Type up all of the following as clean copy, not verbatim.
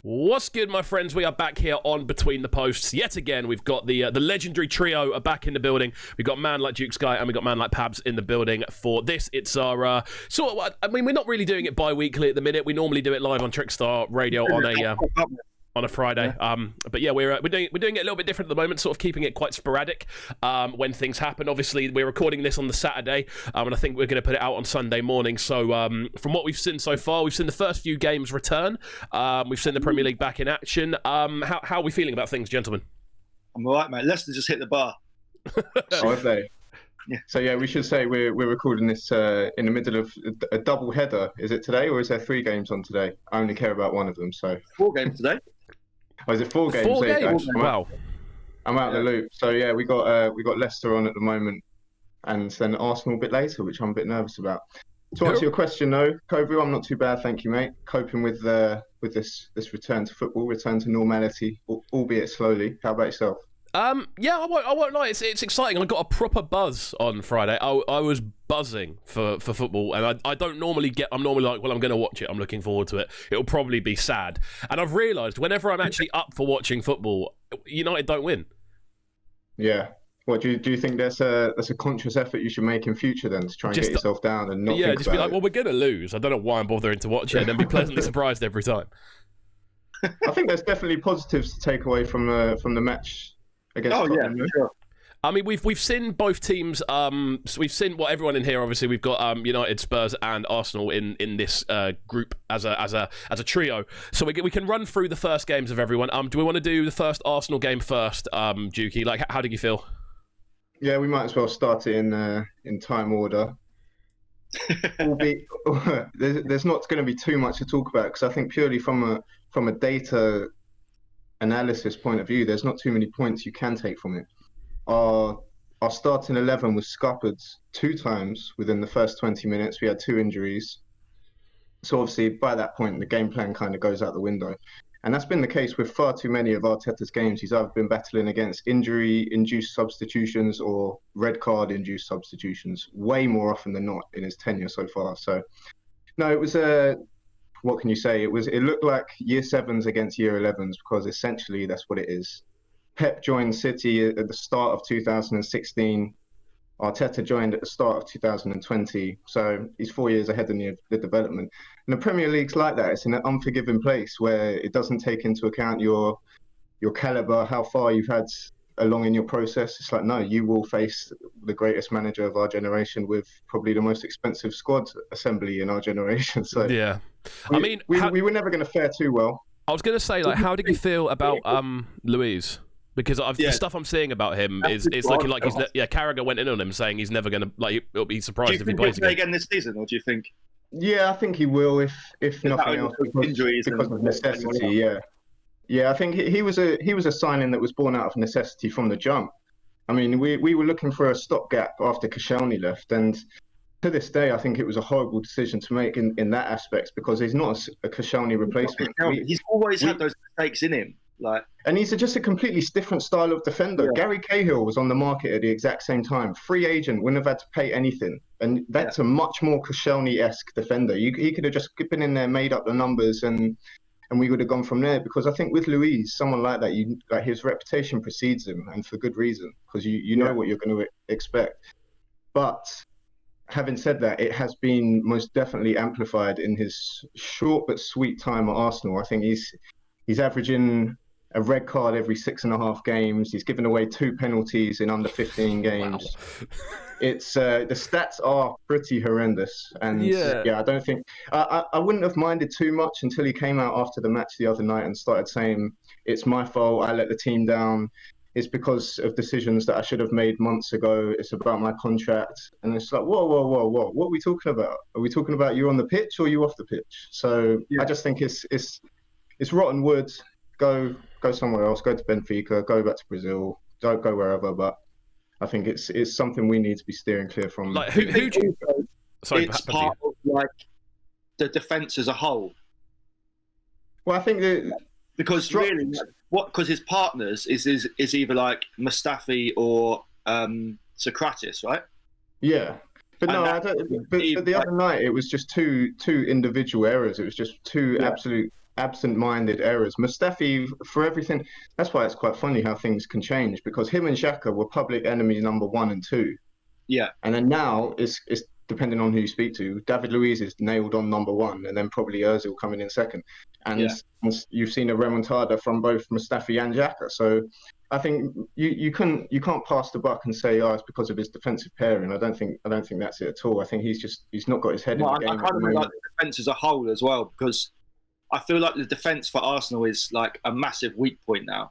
What's good, my friends? We are back here on Between the Posts yet again. We've got the legendary trio are back in the building. We've got man like Duke Sky and we've got man like Pabs in the building for this. It's our we're not really doing it bi-weekly at the minute. We normally do it live on Trickstar Radio on a Friday. Yeah. But yeah, we're doing it a little bit different at the moment, sort of keeping it quite sporadic when things happen. Obviously, we're recording this on the Saturday, and I think we're going to put it out on Sunday morning. So from what we've seen so far, we've seen the first few games return. We've seen the Premier League back in action. How are we feeling about things, gentlemen? I'm all right, mate. Leicester just hit the bar. Oh, have they? Yeah. So yeah, we should say we're recording this in the middle of a double header. Is it today, or is there 3 games on today? I only care about one of them. So 4 games today. Oh, is it 4 games? 4 games. Wow. I'm out of the loop. So yeah, we got Leicester on at the moment, and then Arsenal a bit later, which I'm a bit nervous about. To answer your question, though, Kovu, I'm not too bad, thank you, mate. Coping with this return to football, return to normality, albeit slowly. How about yourself? Yeah, I won't lie. It's exciting. I got a proper buzz on Friday. I was buzzing for football, and I don't normally get. I'm normally like, well, I'm going to watch it. I'm looking forward to it. It'll probably be sad. And I've realised whenever I'm actually up for watching football, United don't win. Yeah. What do you think? That's a conscious effort you should make in future then to try and get yourself down and not. Yeah, just be like, well, we're going to lose. I don't know why I'm bothering to watch it, and then be pleasantly surprised every time. I think there's definitely positives to take away from the match. Oh yeah, sure. I mean, we've seen both teams. So we've seen everyone in here. Obviously, we've got United, Spurs, and Arsenal in this group as a trio. So we can run through the first games of everyone. Do we want to do the first Arsenal game first, Dukey? Like, how did you feel? Yeah, we might as well start it in time order. There's not going to be too much to talk about because I think purely from a data analysis point of view, there's not too many points you can take from it. Our starting 11 was scuppered 2 times within the first 20 minutes. We had 2 injuries. So obviously by that point, the game plan kind of goes out the window. And that's been the case with far too many of Arteta's games. He's either been battling against injury-induced substitutions or red card-induced substitutions, way more often than not in his tenure so far. So, no, it was what can you say? It looked like year 7s against year 11s because essentially that's what it is. Pep joined City at the start of 2016. Arteta joined at the start of 2020. So he's 4 years ahead in the development. And the Premier League's like that. It's in an unforgiving place where it doesn't take into account your caliber, how far you've had along in your process. It's like, no, you will face the greatest manager of our generation with probably the most expensive squad assembly in our generation. So yeah, we were never going to fare too well. I was going to say, like, how did you feel about Luiz? Because the stuff I'm seeing about him is looking like Carragher went in on him saying he's never going to, he'll be surprised if he plays again this season, or do you think? Yeah, I think he will if nothing else because of necessity. Yeah, I think he was a signing that was born out of necessity from the jump. I mean, we were looking for a stopgap after Koscielny left, and to this day, I think it was a horrible decision to make in that aspect because he's not a Koscielny replacement. He's always had those mistakes in him. And he's just a completely different style of defender. Yeah. Gary Cahill was on the market at the exact same time. Free agent, wouldn't have had to pay anything. And that's a much more Koscielny-esque defender. He could have just been in there, made up the numbers, and we would have gone from there. Because I think with Luiz, someone like that, his reputation precedes him, and for good reason, because you know what you're going to expect. But having said that, it has been most definitely amplified in his short but sweet time at Arsenal. I think he's averaging a red card every 6.5 games. He's given away 2 penalties in under 15 games. Wow. It's the stats are pretty horrendous, and I don't think I wouldn't have minded too much until he came out after the match the other night and started saying it's my fault. I let the team down. It's because of decisions that I should have made months ago. It's about my contract, and it's like whoa. What are we talking about? Are we talking about you on the pitch or you off the pitch? So I just think it's rotten wood. Go somewhere else. Go to Benfica. Go back to Brazil. Don't go wherever. But I think it's something we need to be steering clear from. Like who do you? Sorry, it's part of the defence as a whole. Well, I think because his partners is either like Mustafi or Socrates, right? Yeah. But no, I don't. But the other night it was just two individual errors. It was just two absolute absent-minded errors. Mustafi, for everything, that's why it's quite funny how things can change, because him and Xhaka were public enemies number 1 and 2. Yeah. And then now it's depending on who you speak to. David Luiz is nailed on number 1, and then probably Ozil coming in second. And you've seen a remontada from both Mustafi and Xhaka. So I think you can't pass the buck and say, it's because of his defensive pairing. I don't think that's it at all. I think he's not got his head in the game. I kind of like the defence as a whole as well, because I feel like the defence for Arsenal is like a massive weak point now.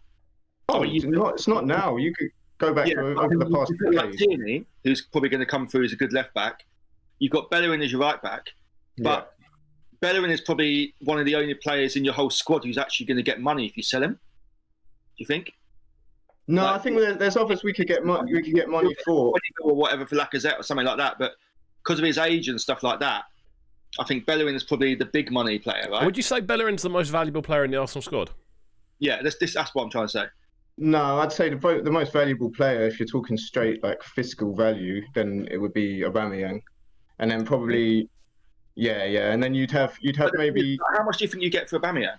It's not now. You could go back to over the past few days. Tierney, who's probably going to come through as a good left back. You've got Bellerin as your right back, but Bellerin is probably one of the only players in your whole squad who's actually going to get money if you sell him. Do you think? No, I think there's others we could get money. We could get money for, or whatever, for Lacazette or something like that. But because of his age and stuff like that, I think Bellerin is probably the big money player, right? Would you say Bellerin's the most valuable player in the Arsenal squad? Yeah, that's what I'm trying to say. No, I'd say the most valuable player, if you're talking straight like fiscal value, then it would be Aubameyang, and then probably, and then you'd have maybe. How much do you think you get for Aubameyang?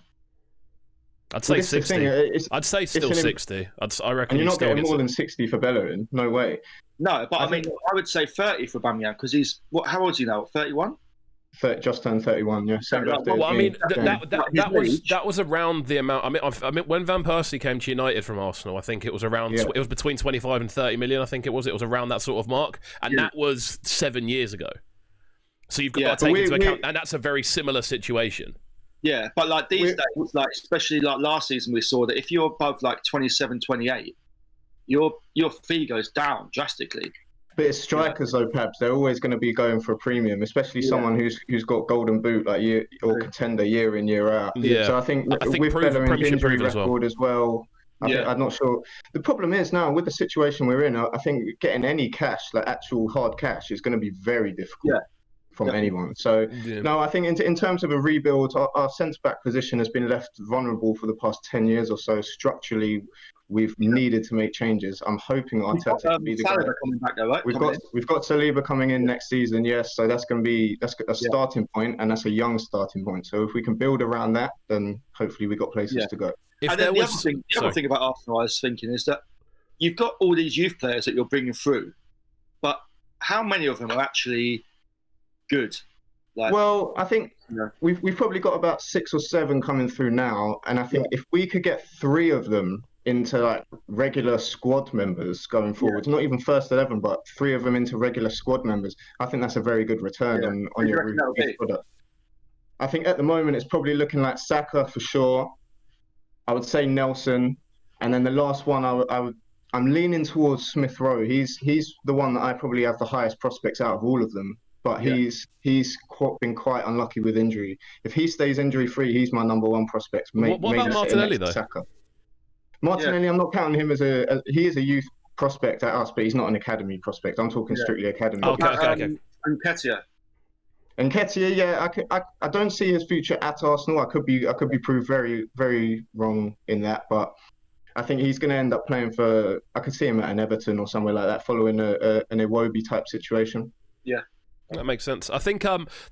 I'd say 60. I'd say still 60. I reckon. And you're not getting more than 60 for Bellerin. No way. No, but I mean, I would say 30 for Aubameyang, because he's how old is he now? 31. Just turned 31. Yeah. Well, I mean, that was around the amount. I mean, when Van Persie came to United from Arsenal, I think it was around. It was between 25 and 30 million. I think it was. It was around that sort of mark, and that was 7 years ago. So you've got to take into account, and that's a very similar situation. Yeah, but like these days, like especially like last season, we saw that if you're above like 27, 28, your fee goes down drastically. But it's strikers though, Pabs. They're always going to be going for a premium, especially someone who's got golden boot or contender year in, year out. Yeah. So I think with Bellerin's injury record as well, I'm not sure. The problem is now with the situation we're in, I think getting any cash, like actual hard cash, is going to be very difficult from anyone. So no, I think in terms of a rebuild, our centre-back position has been left vulnerable for the past 10 years or so. Structurally, we've needed to make changes. I'm hoping Arteta can be the guy. Coming back though, right? We've got Saliba coming in next season, yes. So that's a starting point, and that's a young starting point. So if we can build around that, then hopefully we've got places to go. The other thing about Arsenal I was thinking is that you've got all these youth players that you're bringing through, but how many of them are actually good? Well, I think we've probably got about 6 or 7 coming through now, and I think if we could get 3 of them into like regular squad members going forward, not even first 11, but 3 of them into regular squad members, I think that's a very good return on your product. I think at the moment it's probably looking like Saka for sure. I would say Nelson, and then the last one I'm leaning towards Smith Rowe. He's the one that I probably have the highest prospects out of all of them. But he's been quite unlucky with injury. If he stays injury free, he's my number 1 prospect. What about Martinelli though? Saka. Martinelli, I'm not counting him as he is a youth prospect at us, but he's not an academy prospect. I'm talking strictly academy. Okay. And Nketiah, I don't see his future at Arsenal. I could be proved very, very wrong in that, but I think he's going to end up playing for. I could see him at an Everton or somewhere like that, following an Iwobi type situation. Yeah. That makes sense. I think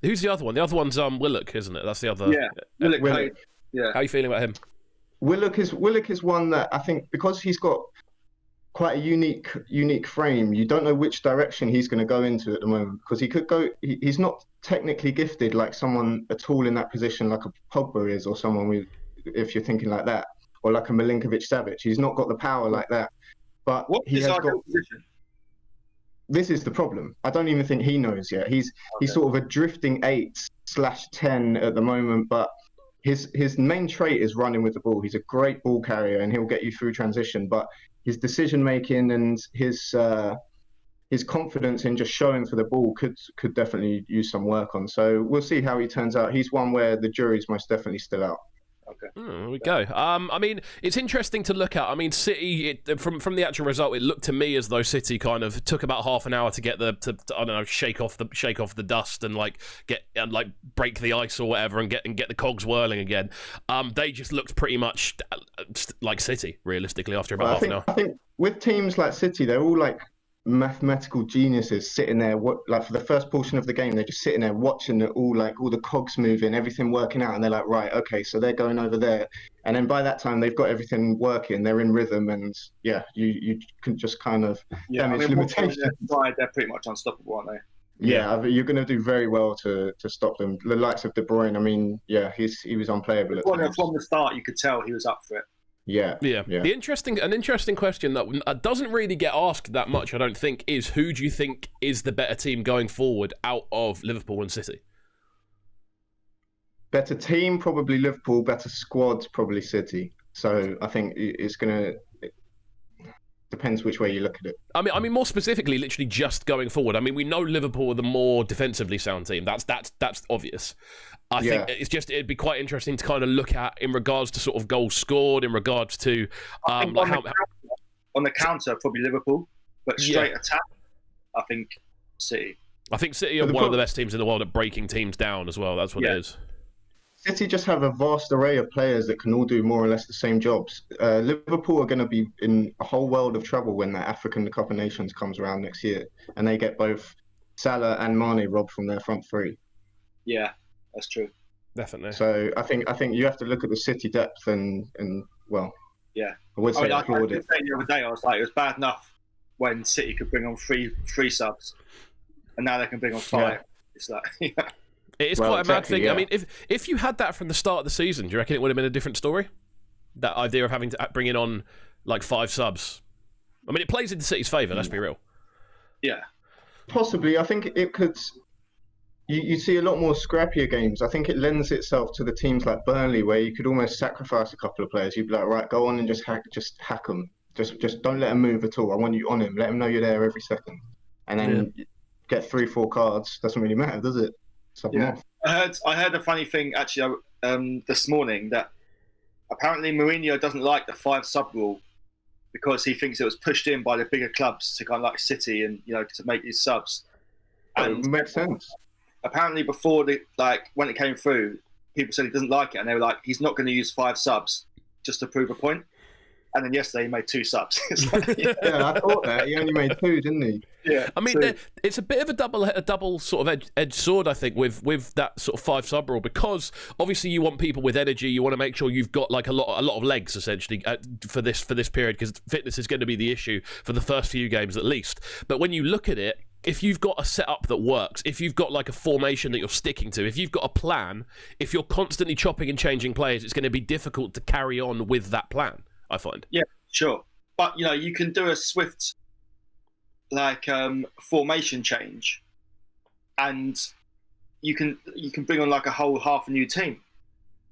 who's the other one? The other one's Willock, isn't it? That's the other. Yeah, Willock. Yeah. How are you feeling about him? Willock is one that I think, because he's got quite a unique frame, you don't know which direction he's going to go into at the moment, because he could go. He's not technically gifted like someone at all in that position, like a Pogba is, or someone if you're thinking like that, or like a Milinkovic-Savic. He's not got the power like that. But he has got. Position? This is the problem. I don't even think he knows yet. He's sort of a drifting 8/10 at the moment, but his main trait is running with the ball. He's a great ball carrier, and he'll get you through transition. But his decision making and his confidence in just showing for the ball could definitely use some work on. So we'll see how he turns out. He's one where the jury's most definitely still out. Okay. There we go. I mean, it's interesting to look at. I mean, City, from the actual result, it looked to me as though City kind of took about half an hour to get shake off the dust and break the ice or whatever and get the cogs whirling again. They just looked pretty much like City, realistically, after about half an hour. I think with teams like City, they're all like mathematical geniuses sitting there, like for the first portion of the game, they're just sitting there watching it all, like all the cogs moving, everything working out, and they're like, right, okay, so they're going over there, and then by that time they've got everything working, they're in rhythm, and yeah, you can just kind of damage limitations. They're pretty much unstoppable, aren't they? Yeah, you're going to do very well to stop them. The likes of De Bruyne, I mean, yeah, he was unplayable at times. From the start, you could tell he was up for it. Yeah. An interesting question that doesn't really get asked that much, I don't think, is who do you think is the better team going forward out of Liverpool and City? Better team, probably Liverpool. Better squad, probably City. So I think it's gonna. Depends which way you look at it. I mean, more specifically, literally just going forward. I mean, we know Liverpool are the more defensively sound team. That's obvious. I think it'd be quite interesting to kind of look at in regards to sort of goals scored, in regards to on the counter, probably Liverpool, but straight attack, I think City. I think City are one of the best teams in the world at breaking teams down as well. That's what it is. City just have a vast array of players that can all do more or less the same jobs. Liverpool are going to be in a whole world of trouble when that African Cup of Nations comes around next year, and they get both Salah and Mane robbed from their front three. Yeah, that's true. Definitely. So I think you have to look at the City depth and well. Yeah. I would say applaud it. The other day, I was like, it was bad enough when City could bring on three subs, and now they can bring on 5. Yeah. It's like. Yeah. It is quite a mad thing. Yeah. I mean, if you had that from the start of the season, do you reckon it would have been a different story? That idea of having to bring in on like 5 subs. I mean, it plays into City's favour. Let's be real. Yeah, possibly. I think it could. You see a lot more scrappier games. I think it lends itself to the teams like Burnley, where you could almost sacrifice a couple of players. You'd be like, right, go on and just hack them. Just don't let them move at all. I want you on him. Let him know you're there every second, and then get 3-4 cards. Doesn't really matter, does it? I heard a funny thing actually this morning that apparently Mourinho doesn't like the 5 sub rule because he thinks it was pushed in by the bigger clubs to kind of like City and to make these subs. And it makes sense. Apparently before when it came through, people said he doesn't like it, and they were like, he's not going to use 5 subs just to prove a point. And then yesterday he made 2 subs. Yeah, I thought that. He only made 2, didn't he? Yeah. I mean, it's a bit of a double sort of edged sword, I think, with that sort of 5 sub rule, because obviously you want people with energy. You want to make sure you've got like a lot of legs essentially for this period, because fitness is going to be the issue for the first few games at least. But when you look at it, if you've got a setup that works, if you've got like a formation that you're sticking to, if you've got a plan, if you're constantly chopping and changing players, it's going to be difficult to carry on with that plan, I find. Yeah, sure. But, you can do a swift, formation change, and you can bring on like a whole half a new team,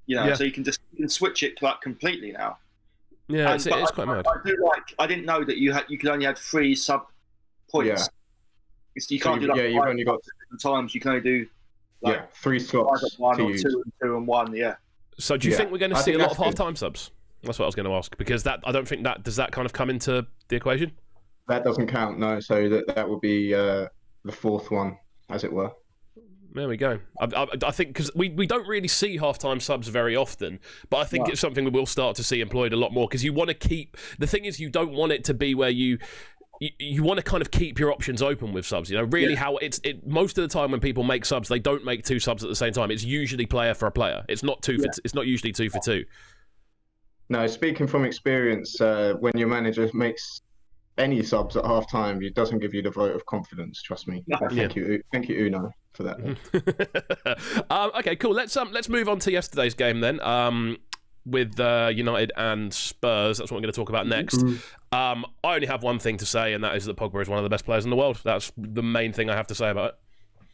so you can switch it like completely now. Yeah, it's quite mad. I didn't know that you could only have 3 sub points. Yeah. You can't do you've only got different times. You can only do 3 slots. 1 or 2 and 1. Yeah. So do you think we're going to see a lot of half-time subs? That's what I was going to ask, because I don't think does that kind of come into the equation? That doesn't count, no. So that would be the 4th one, as it were. There we go. I think because we don't really see half-time subs very often, but I think it's something we will start to see employed a lot more, because you want to keep. The thing is, you don't want it to be where you want to kind of keep your options open with subs. Really how most of the time when people make subs, they don't make 2 subs at the same time. It's usually player for a player. It's not it's not usually 2 for 2. No, speaking from experience, when your manager makes any subs at half time, it doesn't give you the vote of confidence. Trust me. Thank you, Uno, for that. Okay, cool. Let's move on to yesterday's game then. With United and Spurs. That's what we're going to talk about next. I only have one thing to say, and that is that Pogba is one of the best players in the world. That's the main thing I have to say about it.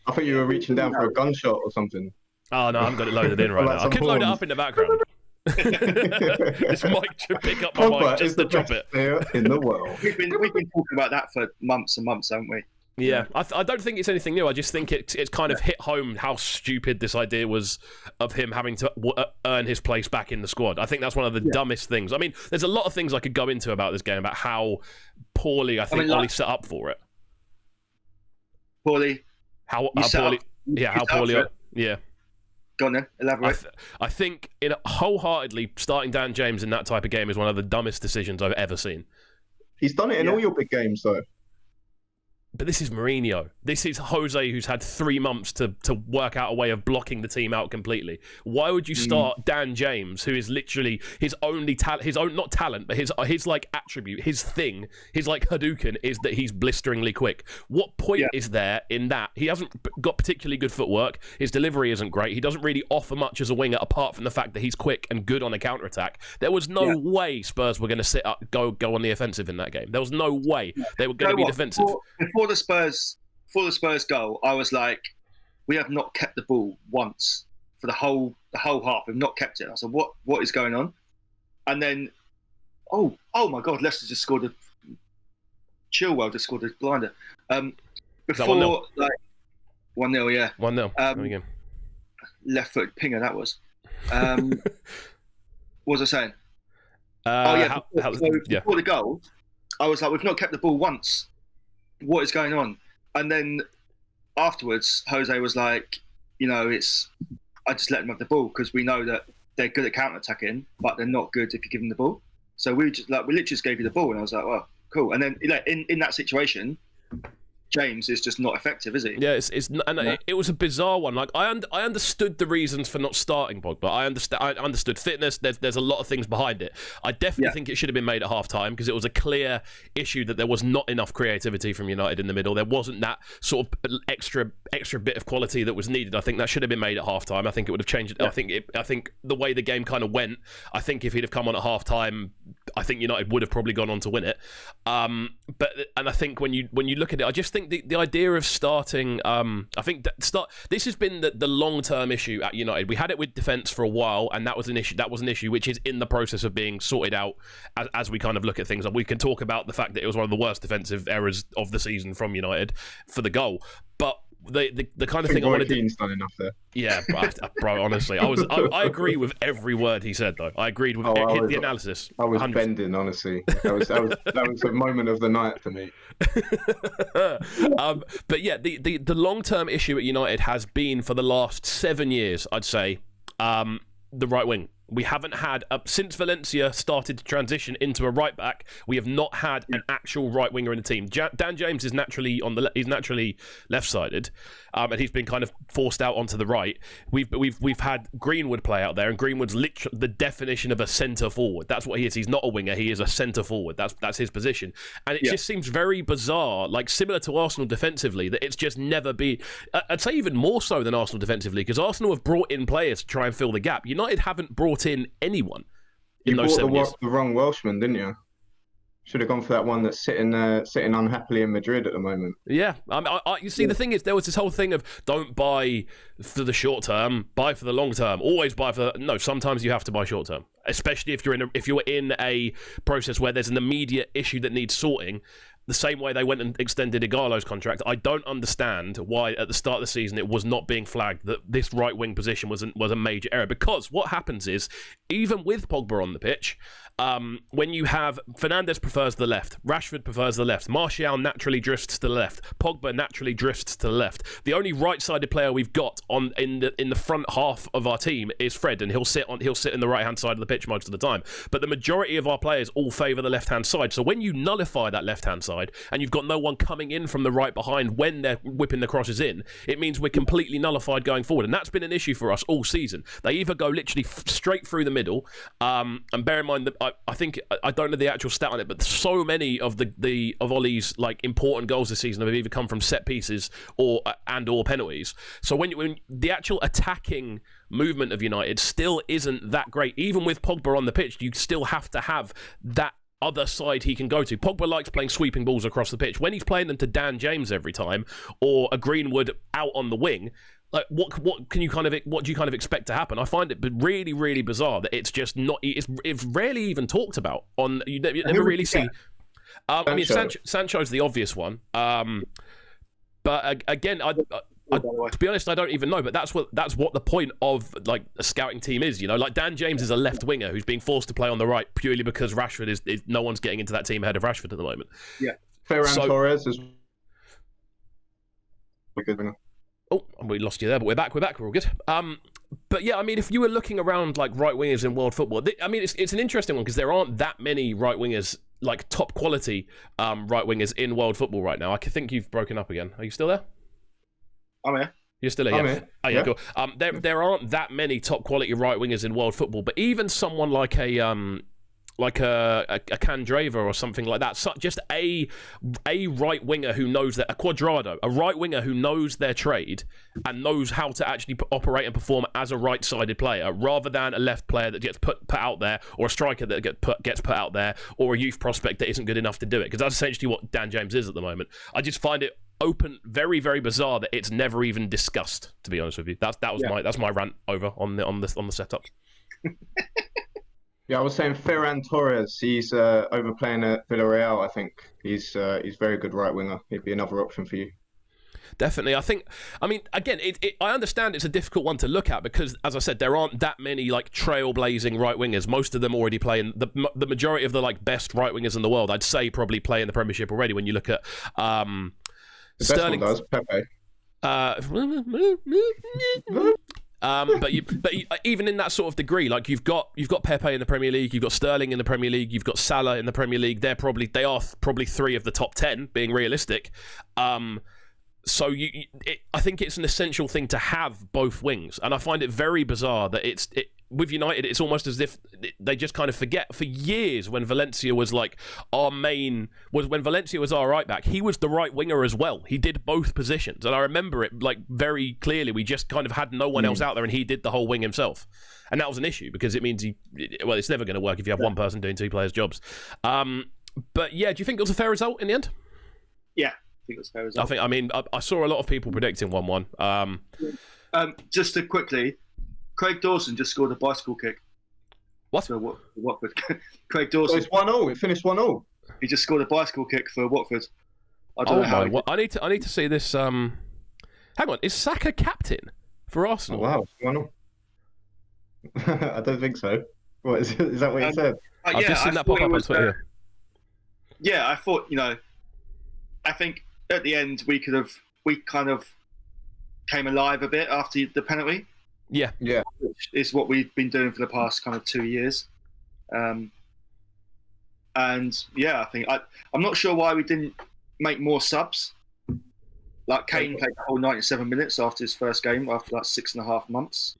I thought you were reaching down for a gunshot or something. Oh no, I haven't got it loaded in right now. I could load it up in the background. This mic should pick up my mic just to drop it. In the world. We've been talking about that for months and months, haven't we? Yeah, I don't think it's anything new. I just think it's kind of hit home how stupid this idea was of him having to earn his place back in the squad. I think that's one of the dumbest things. I mean, there's a lot of things I could go into about this game, about how poorly I think Ollie set up for it. Poorly? How poorly? How poorly? Yeah. Go on then, elaborate. I think wholeheartedly starting Dan James in that type of game is one of the dumbest decisions I've ever seen. He's done it in all your big games, though. But this is Mourinho. This is Jose, who's had 3 months to work out a way of blocking the team out completely. Why would you start Dan James, who is literally his only talent, not talent, but his like attribute, his thing, his like Hadouken is that he's blisteringly quick. What point is there in that? He hasn't got particularly good footwork. His delivery isn't great. He doesn't really offer much as a winger apart from the fact that he's quick and good on a counter-attack. There was no way Spurs were going to sit up, go on the offensive in that game. There was no way they were going to be defensive. Before the Spurs goal, I was like, we have not kept the ball once for the whole half. We've not kept it. I said, what is going on? And then, oh my God, Leicester just scored a Chilwell just scored a blinder. Before 1-0? like 1-0, yeah. 1-0. Left-footed pinger that was. What was I saying? Before the goal, I was like, we've not kept the ball once. What is going on? And then afterwards, Jose was like, I just let them have the ball because we know that they're good at counter-attacking, but they're not good if you give them the ball. So we literally just gave you the ball, and I was like, well, cool. And then in that situation, James is just not effective, is he? Yeah, it was a bizarre one. Like I understood the reasons for not starting Pogba. I understood fitness. There's a lot of things behind it. I definitely think it should have been made at half time because it was a clear issue that there was not enough creativity from United in the middle. There wasn't that sort of extra bit of quality that was needed. I think that should have been made at half time. I think it would have changed it. I think the way the game kind of went, I think if he'd have come on at half time, I think United would have probably gone on to win it. But I think when you look at it, I just think the idea of starting, this has been the long-term issue at United. We had it with defence for a while, and that was an issue which is in the process of being sorted out as we kind of look at things. And we can talk about the fact that it was one of the worst defensive errors of the season from United for the goal. But the kind of thing I wanted to do. Done enough there. Yeah, bro. Honestly, I agree with every word he said, though. I agreed with the analysis. I was 100%. Bending, honestly. That was a moment of the night for me. But yeah, the long-term issue at United has been for the last 7 years, I'd say, the right wing. We haven't had, since Valencia started to transition into a right back, we have not had an actual right winger in the team. Dan James is naturally he's naturally left-sided, and he's been kind of forced out onto the right. We've had Greenwood play out there, and Greenwood's literally the definition of a centre forward. That's what he is. He's not a winger. He is a centre forward. That's his position, and it just seems very bizarre, like similar to Arsenal defensively, that it's just never been. I'd say even more so than Arsenal defensively, because Arsenal have brought in players to try and fill the gap. United haven't brought in anyone in those 7 years. The wrong Welshman, didn't you? Should have gone for that one that's sitting unhappily in Madrid at the moment. Yeah, you see, the thing is, there was this whole thing of don't buy for the short term, buy for the long term. Always buy for no. Sometimes you have to buy short term, especially if you're in a process where there's an immediate issue that needs sorting. The same way they went and extended Ighalo's contract. I don't understand why at the start of the season it was not being flagged that this right wing position was a major error. Because what happens is, even with Pogba on the pitch, when you have Fernandes prefers the left, Rashford prefers the left, Martial naturally drifts to the left, Pogba naturally drifts to the left. The only right-sided player we've got in the front half of our team is Fred, and he'll sit in the right-hand side of the pitch most of the time. But the majority of our players all favour the left-hand side. So when you nullify that left-hand side, and you've got no one coming in from the right behind when they're whipping the crosses in, it means we're completely nullified going forward. And that's been an issue for us all season. They either go literally straight through the middle, and bear in mind that I think, I don't know the actual stat on it, but so many of of Ollie's like important goals this season have either come from set pieces or penalties. So when the actual attacking movement of United still isn't that great, even with Pogba on the pitch, you still have to have that other side he can go to. Pogba likes playing sweeping balls across the pitch. When he's playing them to Dan James every time, or a Greenwood out on the wing, like what do you kind of expect to happen? I find it really, really bizarre that it's just not. It's rarely even talked about. You never really see. I mean, Sancho's the obvious one. But again, to be honest, I don't even know. But that's what the point of like a scouting team is. Like Dan James is a left winger who's being forced to play on the right purely because Rashford is no one's getting into that team ahead of Rashford at the moment. Yeah, Ferran Torres is a good winger. Oh, we lost you there, but we're back. We're all good. But yeah, I mean, if you were looking around like right wingers in world football, I mean, it's an interesting one because there aren't that many right wingers like top quality right wingers in world football right now. I think you've broken up again. Are you still there? I'm here. You're still here, yeah? Oh, yeah, cool. There aren't that many top quality right wingers in world football, but even someone like a Candreva or something like that, just a right winger who knows that, a Quadrado, a right winger who knows their trade and knows how to actually operate and perform as a right-sided player, rather than a left player that gets put out there, or a striker that gets put out there, or a youth prospect that isn't good enough to do it. Because that's essentially what Dan James is at the moment. I just find it very, very bizarre that it's never even discussed. To be honest with you, that's my rant over on the setup. Yeah, I was saying Ferran Torres. He's overplaying at Villarreal. I think he's very good right winger. He'd be another option for you. Definitely. I mean, again, I understand it's a difficult one to look at because, as I said, there aren't that many like trailblazing right wingers. Most of them already play in the majority of the like best right wingers in the world. I'd say probably play in the Premiership already. When you look at The Sterling best one does, Pepe. But even in that sort of degree, like you've got Pepe in the Premier League, you've got Sterling in the Premier League, you've got Salah in the Premier League. They are probably 3 of the top 10, being realistic. So I think it's an essential thing to have both wings, and I find it very bizarre that with United, it's almost as if they just kind of forget. For years, when Valencia was like when Valencia was our right back, he was the right winger as well. He did both positions, and I remember it like very clearly. We just kind of had no one else out there, and he did the whole wing himself, and that was an issue because it means it's never going to work if you have one person doing 2 players' jobs. But yeah, do you think it was a fair result in the end? Yeah, I think it was a fair result. I saw a lot of people predicting 1-1. Just to quickly. Craig Dawson just scored a bicycle kick. What? For Watford. Craig Dawson. So it's 1-0. It finished 1-0. He just scored a bicycle kick for Watford. I don't know how. I need to see this. Hang on, is Saka captain for Arsenal? Oh, wow, 1-0. I don't think so. What is that? What you said? I've just seen that pop up on Twitter. Yeah, I thought I think at the end we kind of came alive a bit after the penalty. Yeah. Which is what we've been doing for the past kind of 2 years. And yeah, I think I'm not sure why we didn't make more subs. Like Kane played the whole 97 minutes after his first game, after like 6.5 months.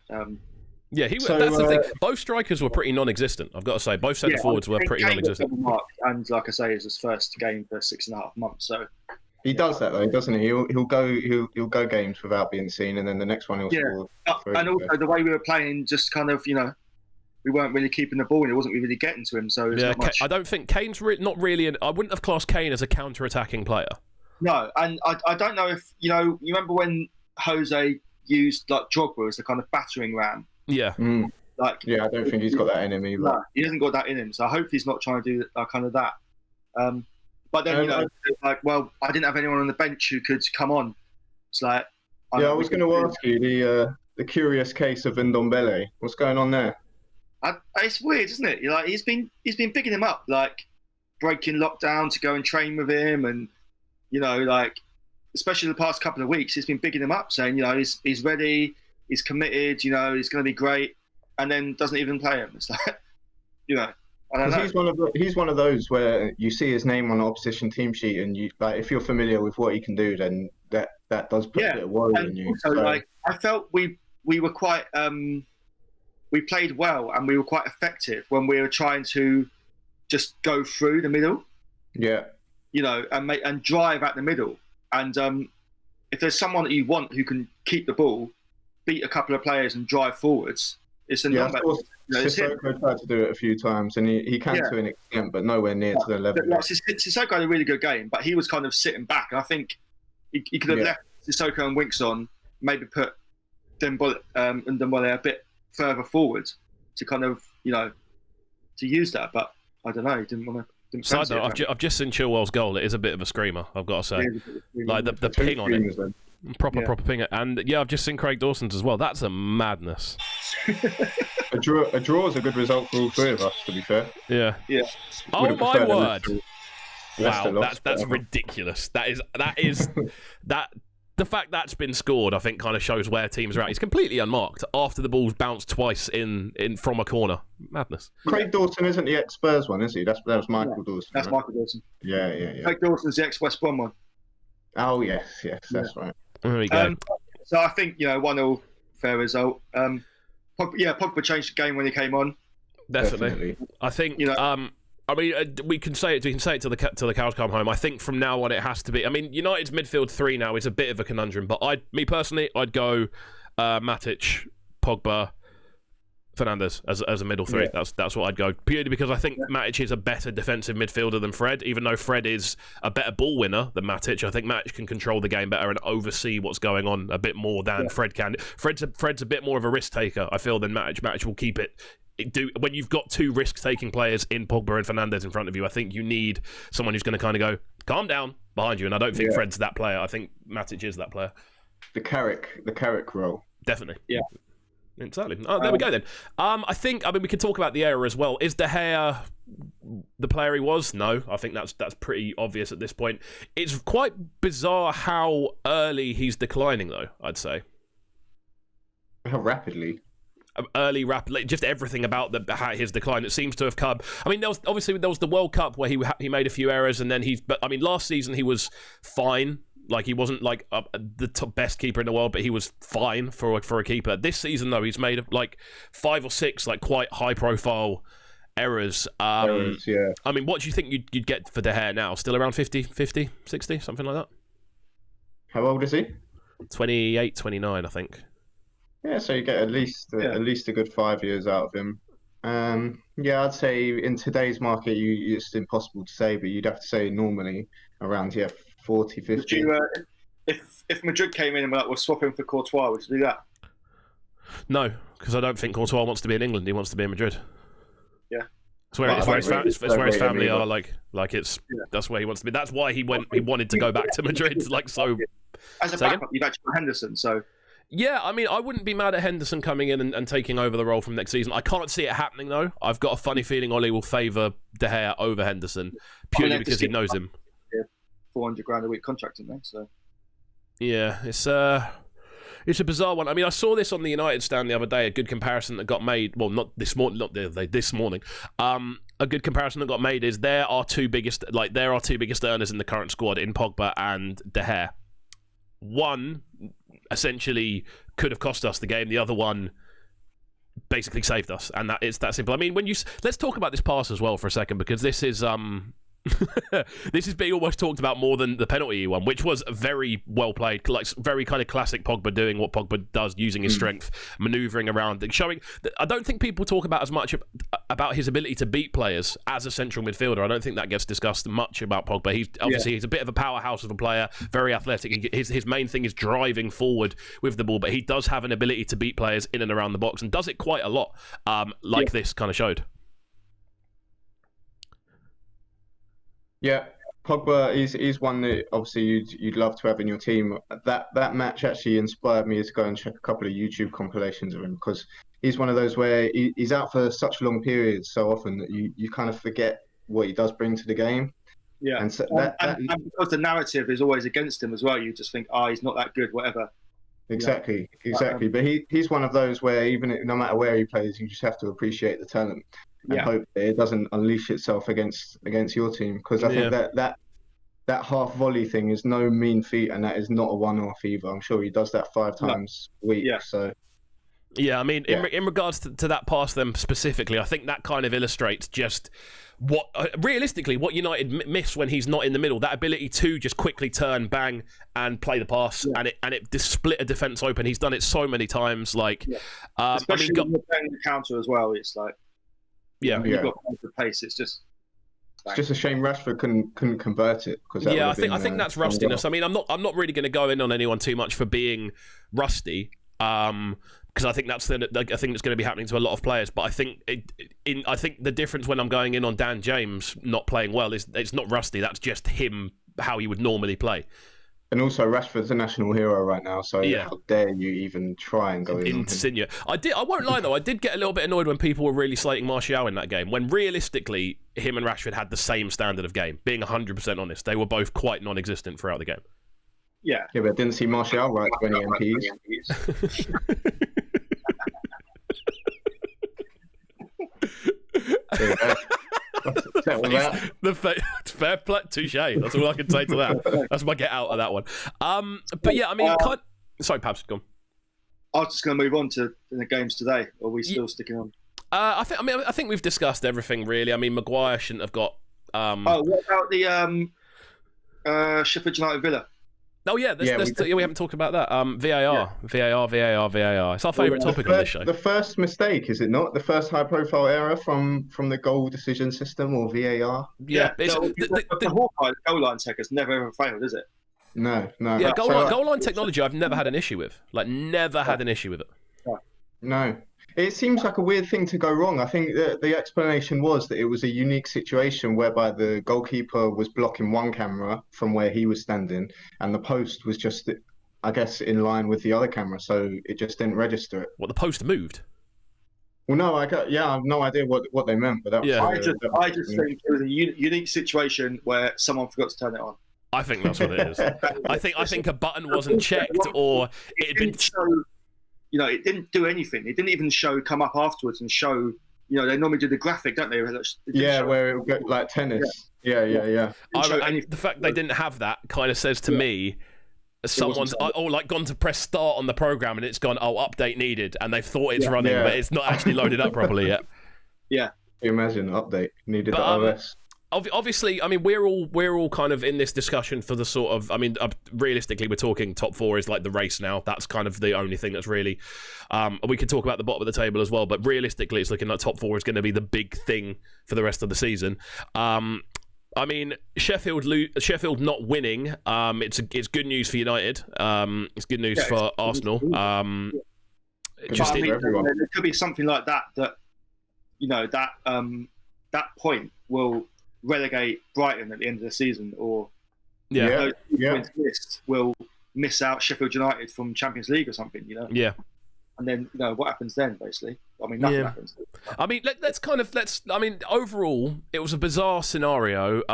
Yeah, that's the thing. Both strikers were pretty non-existent. I've got to say, both centre forwards were pretty non-existent. And like I say, it's his first game for 6.5 months. So he does that though, doesn't he? He'll go games without being seen, and then the next one he'll score. And also the way we were playing, just kind of we weren't really keeping the ball, and it wasn't really getting to him. So not much. I don't think Kane's not really. I wouldn't have classed Kane as a counter-attacking player. No, and I don't know if you remember when Jose used like Drogba as the kind of battering ram. Yeah. I don't think he's got that in him either. No, he hasn't got that in him. So I hope he's not trying to do kind of that. But then I didn't have anyone on the bench who could come on. It's like I was going to ask you the curious case of Ndombele. What's going on there? It's weird, isn't it? He's been picking him up, like breaking lockdown to go and train with him, and especially the past couple of weeks, he's been bigging him up, saying he's ready, he's committed, he's going to be great, and then doesn't even play him. It's like I don't know. He's one of those where you see his name on the opposition team sheet, and you if you're familiar with what he can do, then that does put a bit of worry in you. Also, I felt we were quite we played well and we were quite effective when we were trying to just go through the middle. Yeah. And drive at the middle. And if there's someone that you want who can keep the ball, beat a couple of players and drive forwards, it's a number. Sissoko tried to do it a few times, and he can to an extent, but nowhere near to the level. Sissoko had a really good game, but he was kind of sitting back. And I think he could have left Sissoko and Winks on, maybe put Dembele a bit further forward to kind of to use that. But I don't know. He didn't want to. Side note, I've just seen Chilwell's goal. It is a bit of a screamer, I've got to say. Like the ping on it. Proper ping. And I've just seen Craig Dawson's as well. That's a madness. A draw is a good result for all 3 of us, to be fair. Yeah. Oh my word! Wow, that's ridiculous. That the fact that's been scored, I think, kind of shows where teams are at. He's completely unmarked after the ball's bounced twice in from a corner. Madness. Craig Dawson isn't the ex-Spurs one, is he? That was Michael Dawson. That's right? Michael Dawson. Yeah. Craig Dawson's the ex-West Brom one. Oh, yes, that's right. There we go. So I think, 1-0, fair result. Pogba changed the game when he came on. Definitely. I think, we can say it till the cows come home. I think from now on it has to be. I mean, United's midfield three now is a bit of a conundrum, but I'd go Matic, Pogba, Fernandes as a middle three. Yeah. That's what I'd go. Purely because I think Matic is a better defensive midfielder than Fred, even though Fred is a better ball winner than Matic. I think Matic can control the game better and oversee what's going on a bit more than Fred can. Fred's a bit more of a risk taker, I feel, than Matic. Matic will keep it. When you've got two risk-taking players in Pogba and Fernandes in front of you, I think you need someone who's going to kind of go, calm down behind you. And I don't think Fred's that player. I think Matic is that player. The Carrick role. Definitely. Yeah. Exactly. Oh, there we go then. We could talk about the era as well. Is De Gea the player he was? No, I think that's pretty obvious at this point. It's quite bizarre how early he's declining, though, I'd say. How rapidly? Rapidly, just everything about his decline. It seems to have come. I mean, there was the World Cup where he made a few errors, and then last season he was fine. Like, he wasn't like the best keeper in the world, but he was fine for a keeper. This season, though, he's made like 5 or 6 like quite high profile errors. Yeah. I mean, what do you think you'd get for De Gea now? Still around 50, 60, something like that? How old is he? 28, 29, I think. Yeah, so you get at least a good 5 years out of him. I'd say in today's market, it's impossible to say, but you'd have to say normally around 40, 50. Would you, if Madrid came in and we're swapping for Courtois, would you do that? No, because I don't think Courtois wants to be in England. He wants to be in Madrid. Yeah. It's where his family are. That's where he wants to be. That's why he wanted to go back to Madrid. As a backup, you've actually got Henderson, so. Yeah, I mean, I wouldn't be mad at Henderson coming in and taking over the role from next season. I can't see it happening, though. I've got a funny feeling Ollie will favour De Gea over Henderson, purely because he knows him. $400,000 a week contract in there, so. Yeah, it's a bizarre one. I mean, I saw this on the United stand the other day, a good comparison that got made. Well, not this morning, not the other day, this morning. A good comparison that got made is there are two biggest earners in the current squad in Pogba and De Gea. One essentially could have cost us the game. The other one basically saved us, and it's that simple. I mean, let's talk about this pass as well for a second, because this is this is being almost talked about more than the penalty one, which was very well played, like very kind of classic Pogba doing what Pogba does, using his strength, manoeuvring around, showing. I don't think people talk about as much about his ability to beat players as a central midfielder. I don't think that gets discussed much about Pogba. He's a bit of a powerhouse of a player, very athletic. His main thing is driving forward with the ball, but he does have an ability to beat players in and around the box, and does it quite a lot, this kind of showed. Yeah, Pogba is one that obviously you'd love to have in your team. That match actually inspired me to go and check a couple of YouTube compilations of him, because he's one of those where he's out for such long periods so often that you kind of forget what he does bring to the game. Yeah, and, so and because the narrative is always against him as well, you just think, he's not that good, whatever. Exactly. But he's one of those where no matter where he plays, you just have to appreciate the talent. And hope that it doesn't unleash itself against your team, because I think that half volley thing is no mean feat, and that is not a one-off either. I'm sure he does that 5 times a week. Yeah. So yeah, I mean, in regards to that pass, then specifically, I think that kind of illustrates just what realistically what United miss when he's not in the middle. That ability to just quickly turn, bang, and play the pass, and it just split a defense open. He's done it so many times. Especially when you're playing the counter as well. It's like. You've got the pace. It's just a shame Rashford couldn't convert it. I think that's rustiness. I mean, I'm not really going to go in on anyone too much for being rusty, because I think that's a thing that's going to be happening to a lot of players. But I think I think the difference when I'm going in on Dan James not playing well is it's not rusty. That's just him, how he would normally play. And also, Rashford's a national hero right now, so how dare you even try and go in? Insinuate. I won't lie though, I did get a little bit annoyed when people were really slating Martial in that game, when realistically, him and Rashford had the same standard of game. Being 100% honest, they were both quite non-existent throughout the game. Yeah. Yeah, but didn't see Martial write 20 MPs. There you go. Settle that. Fair play, touche. That's all I can say to that. That's my get out of that one. But yeah, I mean, sorry, Pabs, go on. I was just going to move on to the games today. Or are we still sticking on? I think we've discussed everything really. I mean, Maguire shouldn't have got. What about the Sheffield United Villa? Oh yeah, we haven't talked about that. VAR. It's our favourite topic on this show. The first mistake, is it not? The first high-profile error from the goal decision system or VAR? Yeah. The Hawkeye goal line check has never ever failed, is it? No. Yeah, goal line technology I've never had an issue with. Had an issue with it. No. It seems like a weird thing to go wrong. I think the explanation was that it was a unique situation whereby the goalkeeper was blocking one camera from where he was standing, and the post was just, I guess, in line with the other camera, so it just didn't register it. What, the post moved? Well, no, I have no idea what they meant, but that was, I just think it was a unique situation where someone forgot to turn it on. I think that's what it is. I think a button wasn't checked, or it had been. It didn't do anything. It didn't even come up afterwards and show. They normally do the graphic, don't they? Where it would go like tennis. Yeah. And the fact they didn't have that kind of says to me, someone's gone to press start on the program and it's gone, update needed, and they've thought it's running, but it's not actually loaded up properly yet. Yeah. Imagine update needed the OS. Obviously, I mean, we're all kind of in this discussion for the sort of, I mean, realistically, we're talking top four is like the race now. That's kind of the only thing that's really, we could talk about the bottom of the table as well, but realistically, it's looking like top four is going to be the big thing for the rest of the season. I mean, Sheffield not winning, it's good news for United. It's good news for Arsenal. There could be something like that, that point will relegate Brighton at the end of the season, or points list will miss out Sheffield United from Champions League or something, Yeah. And then what happens then? Basically, I mean, nothing happens. I mean, I mean, overall, it was a bizarre scenario.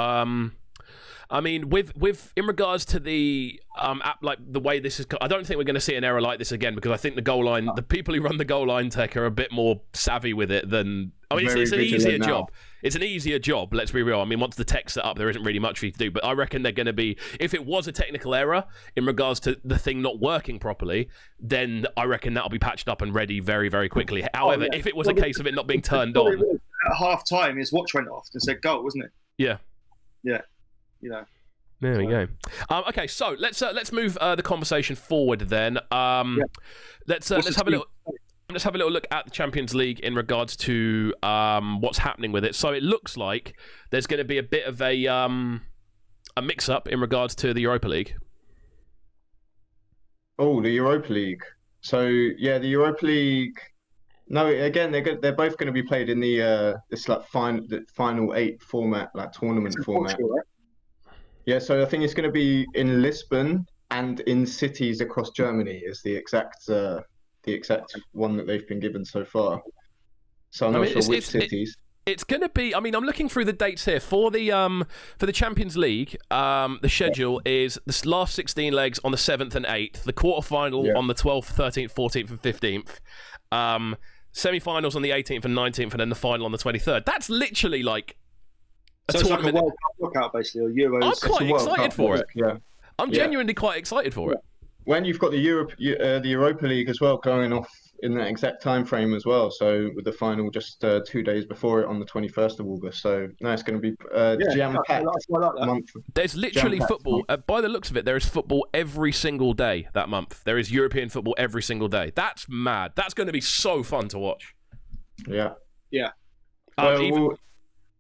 I mean, with in regards to the the way this is, I don't think we're going to see an error like this again, because I think the people who run the goal line tech are a bit more savvy with it than. I mean, it's an easier job. It's an easier job. Let's be real. I mean, once the tech's set up, there isn't really much for you to do. But I reckon they're going to be. If it was a technical error in regards to the thing not working properly, then I reckon that'll be patched up and ready very, very quickly. However, if it was a case of it not being turned on, at half time, his watch went off and said goal, wasn't it? Yeah. Yeah. There we go. Okay, so let's move the conversation forward then. Let's have a little. Let's have a little look at the Champions League in regards to what's happening with it. So it looks like there's going to be a bit of a mix-up in regards to the Europa League. Oh, the Europa League. So the Europa League. No, again, they're both going to be played in the final 8 format, like tournament format. Portugal, right? Yeah, so I think it's going to be in Lisbon and in cities across Germany is the exact one that they've been given so far. So I'm not sure which cities. It's going to be. I mean, I'm looking through the dates here for the Champions League. The schedule is the last 16 legs on the 7th and 8th, the quarterfinal on the 12th, 13th, 14th, and 15th. Semi-finals on the 18th and 19th, and then the final on the 23rd. That's literally like. So it's like a World Cup knockout, basically, or Euros. I'm quite excited for it. Yeah. I'm genuinely quite excited for it. When you've got the Europa League as well going off in that exact time frame as well. So with the final just 2 days before it on the 21st of August. So no, it's going to be jam-packed month. There's literally football. By the looks of it, there is football every single day that month. There is European football every single day. That's mad. That's going to be so fun to watch. Yeah. Yeah.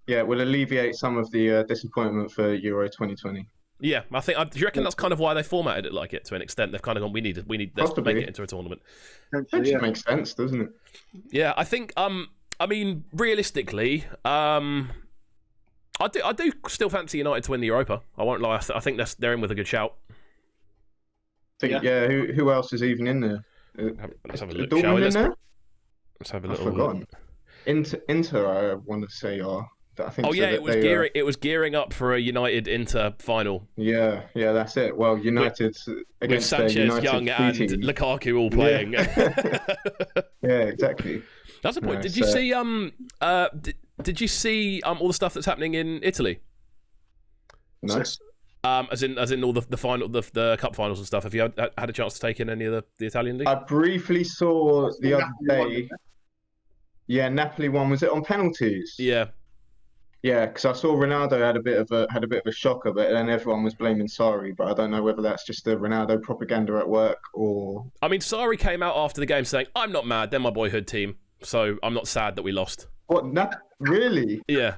We'll alleviate some of the disappointment for Euro 2020. Yeah, I think. Do you reckon that's kind of why they formatted it like it to an extent? They've kind of gone, we need let's make it into a tournament. It just makes sense, doesn't it? Yeah, I think. I mean, realistically, I do still fancy United to win the Europa. I won't lie. I think they're in with a good shout. Who else is even in there? Let's have a look. Shall we? In there? Let's have a little. I've forgotten. Inter, I want to say are. I think. Oh so yeah, that it was gearing up for a United Inter final. Yeah, that's it. Well, United With against Sanchez, United Young, B and team. Lukaku all playing. Yeah, exactly. That's the point. Did you see did you see all the stuff that's happening in Italy? Nice. As in all the cup finals and stuff. Have you had a chance to take in any of the Italian league? I briefly saw the other day. Yeah, Napoli won. Was it on penalties? Yeah. Yeah, because I saw Ronaldo had a bit of a shocker, but then everyone was blaming Sarri. But I don't know whether that's just the Ronaldo propaganda at work or. I mean, Sarri came out after the game saying, "I'm not mad. They're my boyhood team, so I'm not sad that we lost." What? Really? Yeah.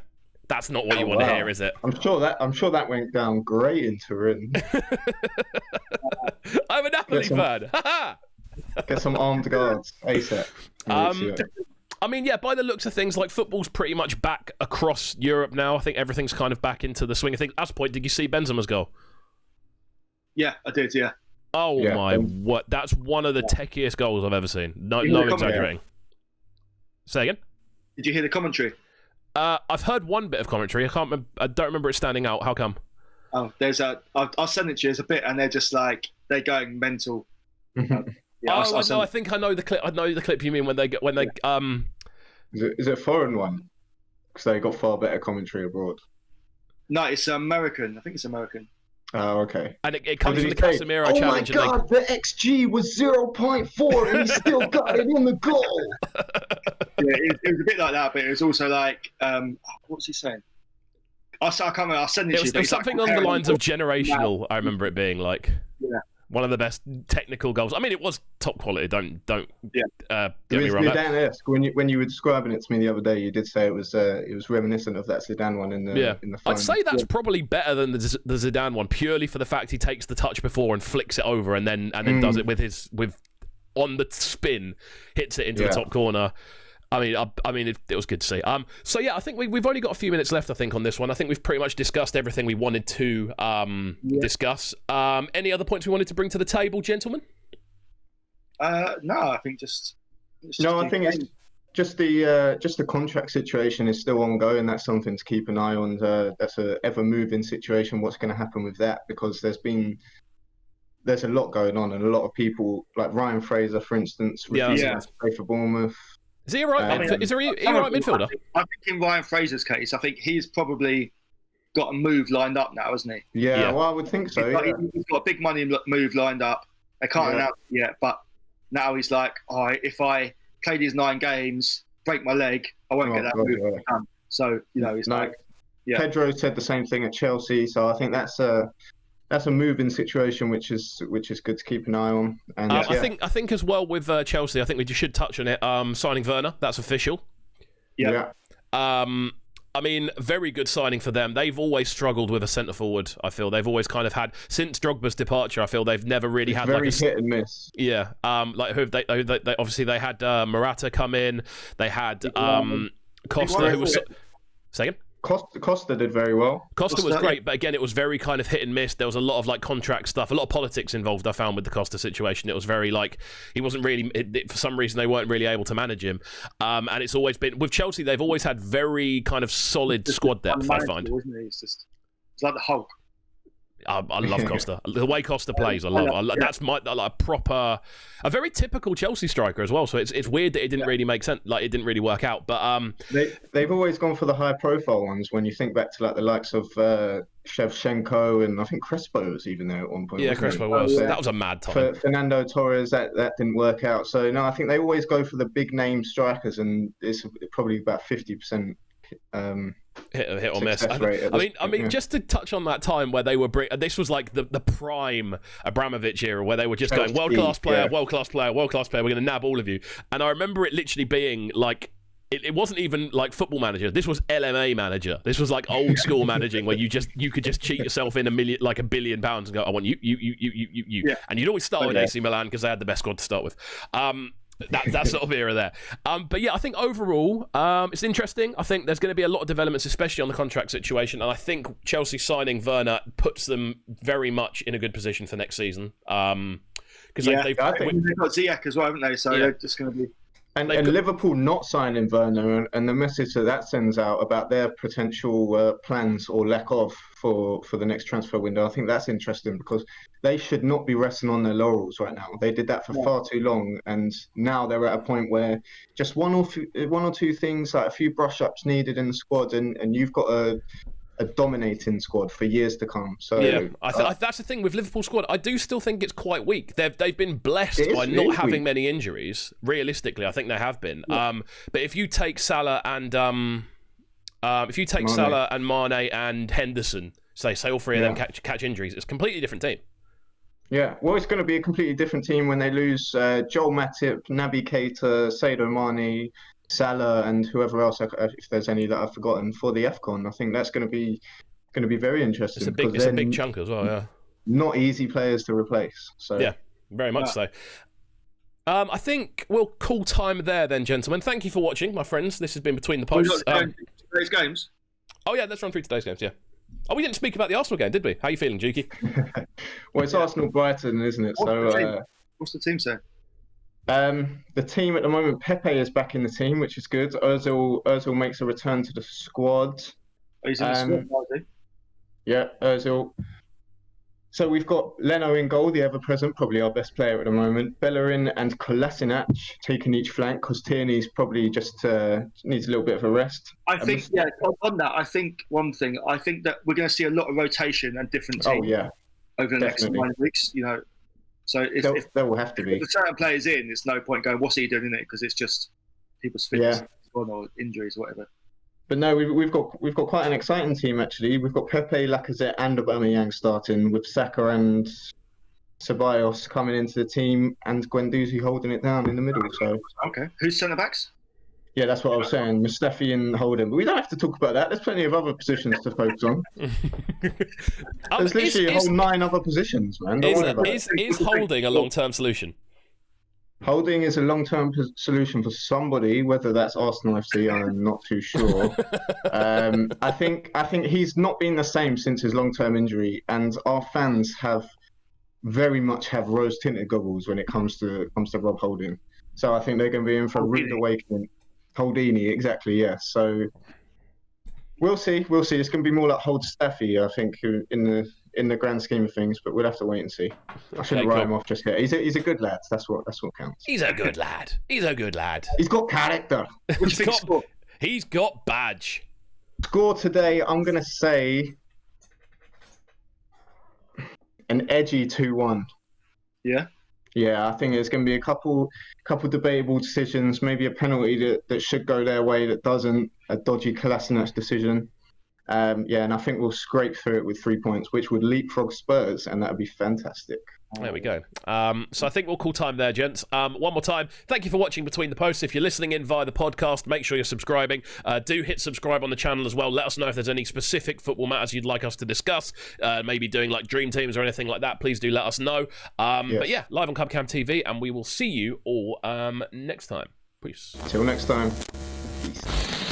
That's not what you want to hear, is it? I'm sure that went down great in Turin. I'm a Napoli fan. Get some armed guards ASAP. I mean, yeah, by the looks of things, like football's pretty much back across Europe now. I think everything's kind of back into the swing of things. At this point, did you see Benzema's goal? Yeah, I did, yeah. Oh my, what? That's one of the techiest goals I've ever seen. No exaggerating. Say again? Did you hear the commentary? I've heard one bit of commentary. I don't remember it standing out. How come? Oh, I'll send it to you. There's a bit, and they're just like they're going mental. Yeah, I think I know the clip. I know the clip you mean when they Is it a foreign one? Because they got far better commentary abroad. No, it's American. I think it's American. Oh, okay. And it comes from the Casemiro challenge. Oh my God, the XG was 0.4 and he still got it in the goal. Yeah, it was a bit like that, but it was also like, what's he saying? I can't remember. I'll send it to you. It was something along the lines of generational. I remember it being like one of the best technical goals. I mean, it was top quality. Don't get me wrong. Zidane-esque. When you were describing it to me the other day, you did say it was reminiscent of that Zidane one in the final. I'd say that's probably better than the Zidane one, purely for the fact he takes the touch before and flicks it over, and then does it with on the spin, hits it into the top corner. I mean, it was good to see. So yeah, I think we've only got a few minutes left. I think on this one, I think we've pretty much discussed everything we wanted to discuss. Any other points we wanted to bring to the table, gentlemen? No, I think just I think it's just the contract situation is still ongoing. That's something to keep an eye on. That's a ever moving situation. What's going to happen with that? Because there's a lot going on, and a lot of people like Ryan Fraser, for instance, refusing to play for Bournemouth. Is he a right midfielder? I think in Ryan Fraser's case, I think he's probably got a move lined up now, hasn't he? Yeah. Well, I would think so. He's got a big money move lined up. They can't announce it yet, but now he's like, all right, if I play these 9 games, break my leg, I won't get that move done. So, he's Pedro said the same thing at Chelsea, so I think that's a moving situation, which is good to keep an eye on. And I think as well with Chelsea, I think we just should touch on it. Signing Werner, that's official. Yeah. I mean, very good signing for them. They've always struggled with a centre forward. I feel they've always kind of had since Drogba's departure. I feel they've never really had very hit and miss. Yeah. Like who they obviously they had Morata come in. They had Costa, who was second. Costa did very well. Costa was great, but again, it was very kind of hit and miss. There was a lot of like contract stuff, a lot of politics involved. I found with the Costa situation, it was very like he wasn't really. For some reason, they weren't really able to manage him. And it's always been with Chelsea. They've always had very kind of solid squad depth. I find. It's like the Hulk. I love Costa. The way Costa plays, I love. That's my proper, a very typical Chelsea striker as well. So it's weird that it didn't really make sense. Like it didn't really work out. But they've always gone for the high profile ones. When you think back to like the likes of Shevchenko and I think Crespo was even there at one point. Yeah, Crespo was. That was a mad time. Fernando Torres, that didn't work out. So no, I think they always go for the big name strikers, and it's probably about 50%. Hit or miss. I mean, just to touch on that time where they were. This was like the prime Abramovich era, where they were just going world class player, world class player, world class player. We're going to nab all of you. And I remember it literally being like. It wasn't even like Football Manager. This was LMA Manager. This was like old school managing where you could just cheat yourself in £1 billion and go, I want you. Yeah. And you'd always start with AC Milan because they had the best squad to start with. That sort of era there. But yeah, I think overall, it's interesting. I think there's going to be a lot of developments, especially on the contract situation. And I think Chelsea signing Werner puts them very much in a good position for next season. Because I think they've got Ziyech as well, haven't they? So they're just going to be. And Liverpool not signing Werner and the message that sends out about their potential plans or lack of for the next transfer window, I think that's interesting because they should not be resting on their laurels right now. They did that for far too long, and now they're at a point where just one or two things, like a few brush-ups needed in the squad, and you've got a dominating squad for years to come. So yeah, that's the thing with Liverpool squad. I do still think it's quite weak. They've been blessed by not having many injuries. Realistically, I think they have been. Yeah. But if you take Salah and Salah and Mane and Henderson, say all three of them catch injuries, it's a completely different team. Yeah, well, it's going to be a completely different team when they lose Joel Matip, Naby Keita, Sadio Mane, Salah, and whoever else, if there's any that I've forgotten, for the AFCON. I think that's going to be very interesting. It's a big chunk as well. Yeah, not easy players to replace. So yeah, very much so. I think we'll call time there then, gentlemen. Thank you for watching, my friends. This has been Between the Posts. Today's games. Oh yeah, let's run through today's games. Yeah. Oh, we didn't speak about the Arsenal game, did we? How are you feeling, Juki? Well, it's Arsenal-Brighton, isn't it? What's the team say? The team at the moment, Pepe is back in the team, which is good. Ozil makes a return to the squad. Oh, he's in the squad, is he? Yeah, Ozil. So we've got Leno in goal, the ever-present, probably our best player at the moment. Bellerin and Kolasinac taking each flank because Tierney's probably just needs a little bit of a rest. I think, on that, I think one thing, I think that we're going to see a lot of rotation and different teams over the next 9 weeks, you know. So if there will have to be. If the certain players in, there's no point going, what's he doing in it? Because it's just people's fitness or injuries or whatever. But no, we've got quite an exciting team actually. We've got Pepe, Lacazette, and Aubameyang starting with Saka and Ceballos coming into the team, and Guendouzi holding it down in the middle. So okay, who's centre backs? Yeah, that's what I was saying. Mustafi and Holden. But we don't have to talk about that. There's plenty of other positions to focus on. There's literally a whole 9 other positions, man. Is Holding a long-term solution? Holding is a long-term solution for somebody, whether that's Arsenal FC, I'm not too sure. I think he's not been the same since his long-term injury, and our fans very much have rose-tinted goggles when it comes to Rob Holding. So I think they're going to be in for a rude awakening. Holdini, exactly, yeah. So we'll see. It's going to be more like Hold Staffy, I think, in the grand scheme of things, but we'll have to wait and see. I shouldn't write him off just yet. He's a good lad. That's what counts. He's a good lad. He's got character. He's got badge. Score today, I'm going to say an edgy 2-1. Yeah? Yeah, I think there's going to be a couple debatable decisions, maybe a penalty that should go their way that doesn't, a dodgy Kolasinac decision. And I think we'll scrape through it with 3 points, which would leapfrog Spurs, and that would be fantastic. There we go. So I think we'll call time there, gents. One more time, thank you for watching Between the Posts. If you're listening in via the podcast, make sure you're subscribing. Do hit subscribe on the channel as well. Let us know if there's any specific football matters you'd like us to discuss. Maybe doing like dream teams or anything like that. Please do let us know. But yeah, live on Cubcam TV, and we will see you all next time. Peace. Till next time. Peace.